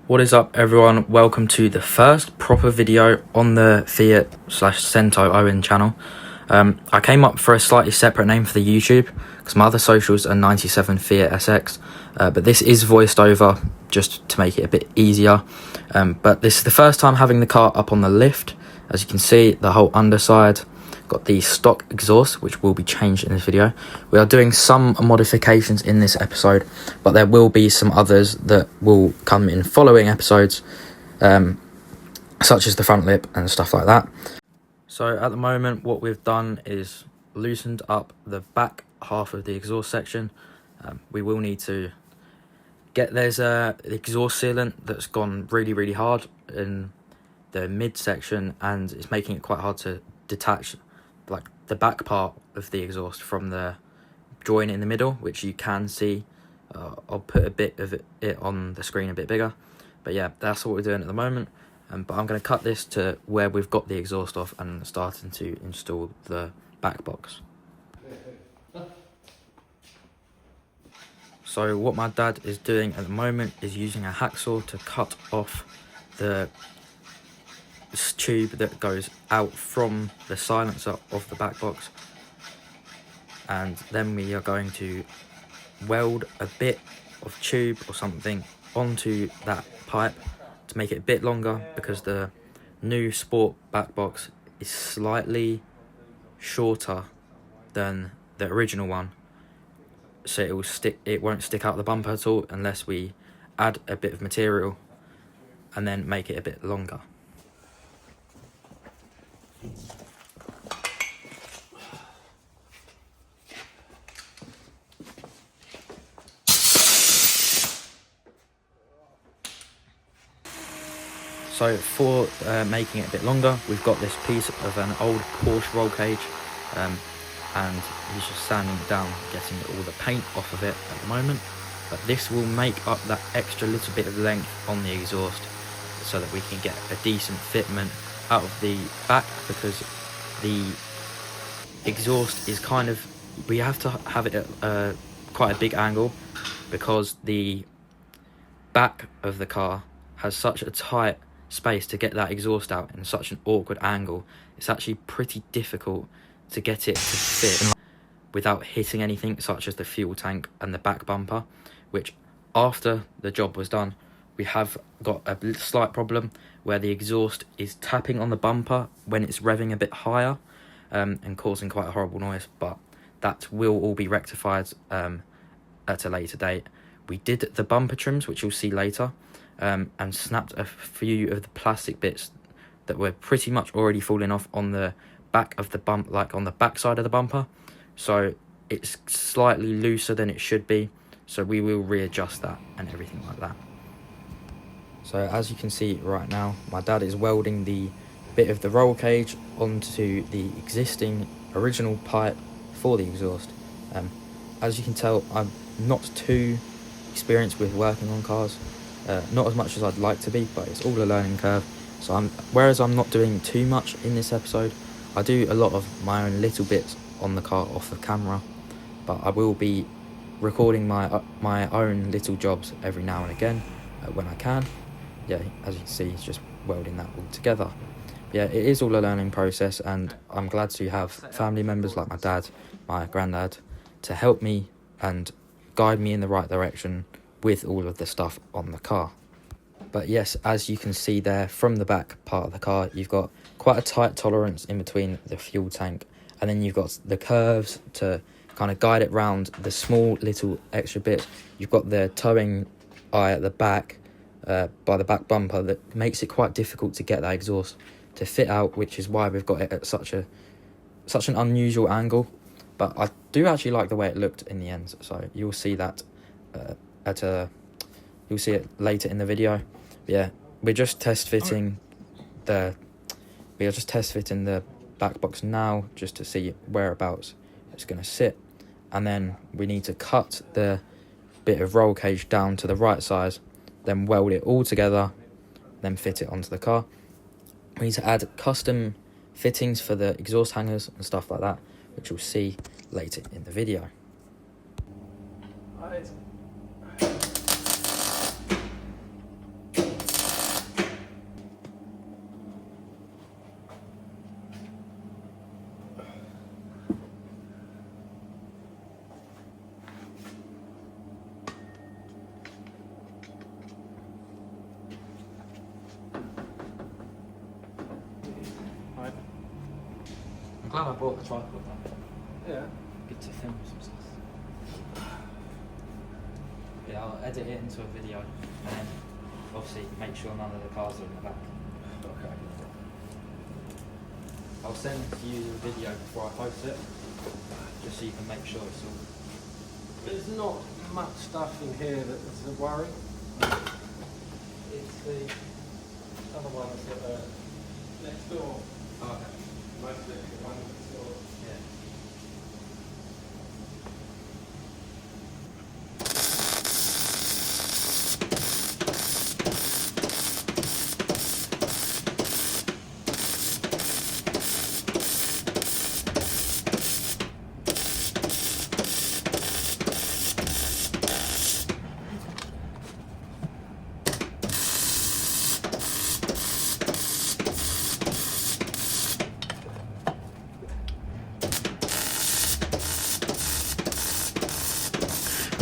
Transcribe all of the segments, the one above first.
What is up, everyone? Welcome to the first proper video on the Fiat/Cento Owen channel. I came up for a slightly separate name for the YouTube because my other socials are 97 Fiat SX, but this is voiced over just to make it a bit easier. But this is the first time having the car up on the lift. As you can see, the whole underside got the stock exhaust, which will be changed in this video. We are doing some modifications in this episode, but there will be some others that will come in following episodes, such as the front lip and stuff like that. So at the moment, what we've done is loosened up the back half of the exhaust section. We will need to there's a exhaust sealant that's gone really hard in the mid section, and it's making it quite hard to detach like the back part of the exhaust from the joint in the middle, which you can see. I'll put a bit of it on the screen a bit bigger, but yeah, that's what we're doing at the moment. But I'm going to cut this to where we've got the exhaust off and starting to install the back box. So what my dad is doing at the moment is using a hacksaw to cut off the tube that goes out from the silencer of the back box, and then we are going to weld a bit of tube or something onto that pipe to make it a bit longer, because the new sport back box is slightly shorter than the original one, so it won't stick out the bumper at all unless we add a bit of material and then make it a bit longer. So for making it a bit longer, we've got this piece of an old Porsche roll cage, and he's just sanding it down, getting all the paint off of it at the moment. But this will make up that extra little bit of length on the exhaust so that we can get a decent fitment out of the back, because the exhaust is we have to have it at quite a big angle, because the back of the car has such a tight space to get that exhaust out in such an awkward angle. It's actually pretty difficult to get it to fit without hitting anything such as the fuel tank and the back bumper, which after the job was done, we have got a slight problem where the exhaust is tapping on the bumper when it's revving a bit higher, and causing quite a horrible noise. But that will all be rectified at a later date. We did the bumper trims, which you'll see later, and snapped a few of the plastic bits that were pretty much already falling off on the back of the bump, like on the back side of the bumper. So it's slightly looser than it should be, so we will readjust that and everything like that. So as you can see right now, my dad is welding the bit of the roll cage onto the existing original pipe for the exhaust. As you can tell, I'm not too experienced with working on cars, not as much as I'd like to be, but it's all a learning curve. So whereas I'm not doing too much in this episode, I do a lot of my own little bits on the car off the camera, but I will be recording my own little jobs every now and again when I can. Yeah, as you can see, he's just welding that all together. Yeah, it is all a learning process, and I'm glad to have family members like my dad, my granddad, to help me and guide me in the right direction with all of the stuff on the car. But yes, as you can see there from the back part of the car, you've got quite a tight tolerance in between the fuel tank, and then you've got the curves to kind of guide it round the small little extra bits. You've got the towing eye at the back by the back bumper that makes it quite difficult to get that exhaust to fit out, which is why we've got it at such an unusual angle. But I do actually like the way it looked in the end, so you'll see that you'll see it later in the video. Yeah, we're just test fitting the back box now, just to see whereabouts it's going to sit, and then we need to cut the bit of roll cage down to the right size, then weld it all together, then fit it onto the car. We need to add custom fittings for the exhaust hangers and stuff like that, which you'll see later in the video. glad I brought the tripod then. Yeah. Good to film some stuff. Yeah, I'll edit it into a video and then obviously make sure none of the cars are in the back. Okay. I'll send you the video before I post it, just so you can make sure it's all... There's not much stuff in here that's a worry. It's the other ones that are next door. Oh, okay. Mostly the one next door. Yeah.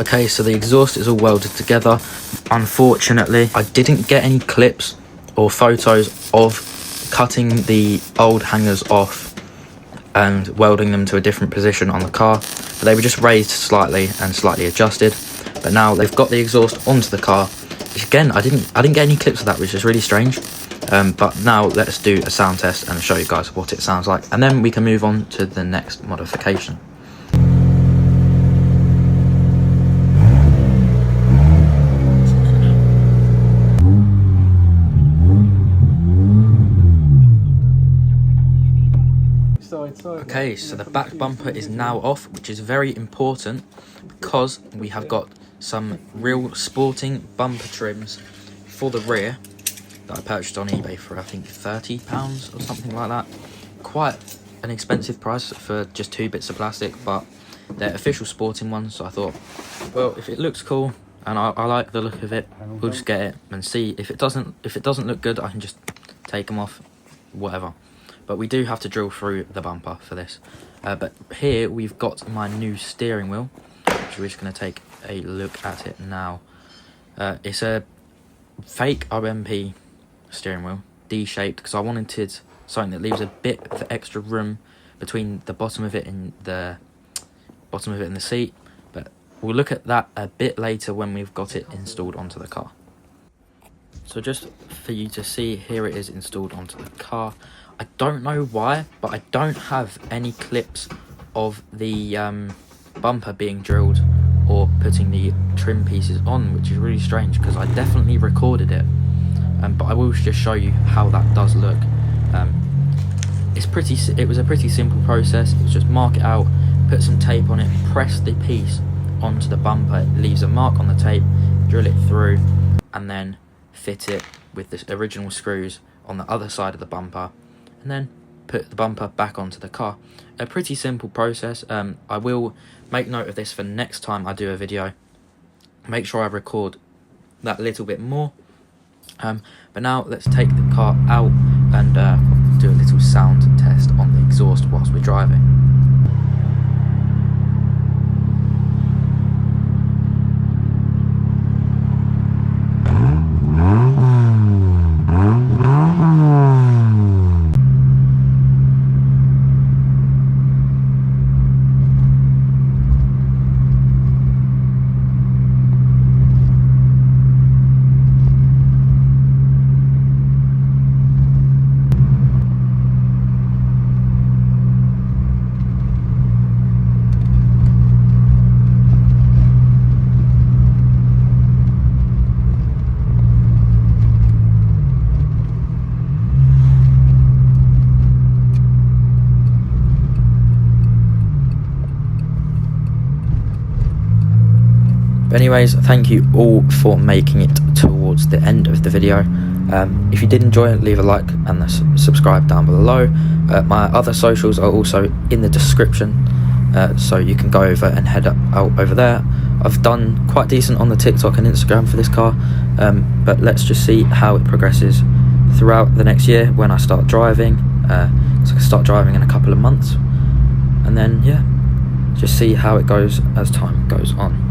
Okay, so the exhaust is all welded together. Unfortunately, I didn't get any clips or photos of cutting the old hangers off and welding them to a different position on the car. But they were just raised slightly and slightly adjusted. But now they've got the exhaust onto the car. Which again, I didn't get any clips of that, which is really strange. But now let's do a sound test and show you guys what it sounds like. And then we can move on to the next modification. Okay, so the back bumper is now off, which is very important because we have got some real sporting bumper trims for the rear that I purchased on eBay for I think £30 or something like that. Quite an expensive price for just 2 bits of plastic, but they're official sporting ones, so I thought, well, if it looks cool and I like the look of it, we'll just get it and see. If it doesn't look good, I can just take them off, whatever. But we do have to drill through the bumper for this. But here we've got my new steering wheel, which we're just going to take a look at it now. It's a fake OMP steering wheel, D-shaped, because I wanted something that leaves a bit of extra room between the bottom of it and the seat. But we'll look at that a bit later when we've got it installed onto the car. So just for you to see, here it is installed onto the car. I don't know why, but I don't have any clips of the bumper being drilled or putting the trim pieces on, which is really strange because I definitely recorded it. But I will just show you how that does look. It was a pretty simple process. It was just mark it out, put some tape on it, press the piece onto the bumper, it leaves a mark on the tape, drill it through, and then fit it with the original screws on the other side of the bumper, and then put the bumper back onto the car. A pretty simple process. I will make note of this for next time I do a video. Make sure I record that little bit more. But now let's take the car out and do a little sound test on the exhaust whilst we're driving. Anyways, thank you all for making it towards the end of the video. If you did enjoy it, leave a like and subscribe down below. My other socials are also in the description, so you can go over and head out over there. I've done quite decent on the TikTok and Instagram for this car, but let's just see how it progresses throughout the next year when I start driving. So I can start driving in a couple of months, and then yeah, just see how it goes as time goes on.